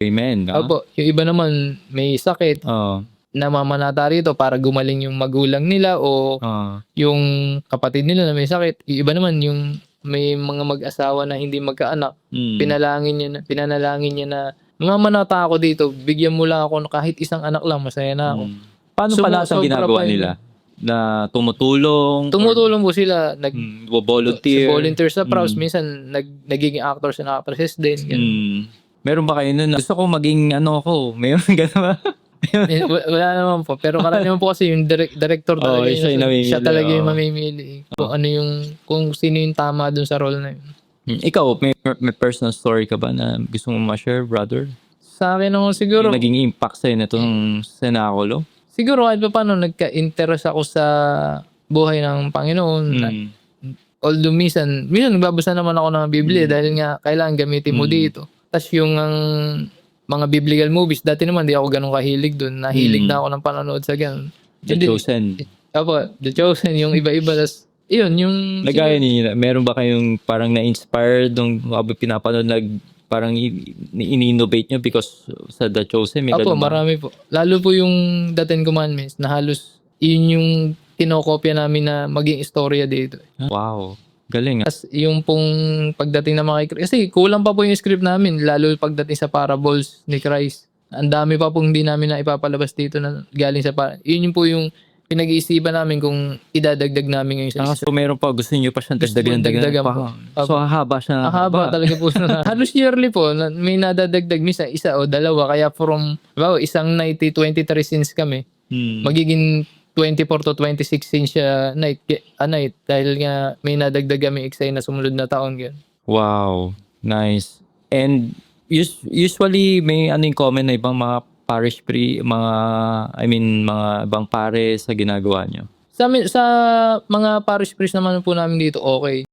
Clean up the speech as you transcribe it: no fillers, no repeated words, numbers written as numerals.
Amen, Opo, yung iba naman may sakit, Oo. namamanata rito para gumaling yung magulang nila o Oo. yung kapatid nila na may sakit. Yung iba naman yung may mga mag-asawa na hindi magkaanak, pinanalangin niya na, "Namamanata ako dito, bigyan mo lang ako kahit isang anak lang, masaya na ako." Paano pa lahat ng Sobra ginagawa pa yun. nila? Na tumutulong or Tumutulong po sila, sa volunteer? volunteer sa PRAUS, minsan nagiging actors and actresses din, gano'n. Meron ba kayo nun na, "Gusto ko maging ano ako," meron gano'n ba? Wala naman po, pero karaniwan po kasi yung director Oo, talaga siya yung yun, siya namimili, talaga yung oo. mamimili kung sino yung tama dun sa role na yun. Ikaw, may personal story ka ba na gusto mong ma-share, brother? Sa'kin naman siguro, Yung naging impact sa'yo nitong senakulo? siguro kahit papaano nagka-interest ako sa buhay ng Panginoon. Although minsan nagbabasa naman ako ng Biblia dahil nga kailangan gamitin mo dito. Tas yung mga biblical movies, dati naman di ako gano'n kahilig dun, nahilig na ako ng panonood sa gano'n. The Chosen. Opo, The Chosen, yung iba-iba, tas iyon yung Nagaya ninyo, meron ba kayong parang na-inspired nung habang pinapanood parang in-innovate nyo because sa The Chosen may Opo, ganun ba? marami po. Lalo po yung The Ten Commandments na halos yun yung kinokopya namin na maging istorya dito. Wow, galing. Tas yung pong pagdating ng mga kasi kulang pa po yung script namin, lalo pagdating sa parables ni Christ. Ang dami pa pong hindi namin naipapalabas dito na galing sa yun yung po yung pinag-iisipan namin kung idadagdag namin ngayon sa So meron pa, gusto niyo pa siyang dagdagan po. pa. So hahaba siya. Haba talaga po. Halos yearly po, may nadadagdag, minsan isa o dalawa, kaya from, isang night 23 scenes kami, magiging 24 to 26 scenes siya a night dahil nga may nadagdag kami eksena na sumunod na taon. Ganun. Wow, nice. And usually may yung comment na ibang mga parish mga ibang pare sa ginagawa niyo? Sa mga parish priest naman po namin dito, okay.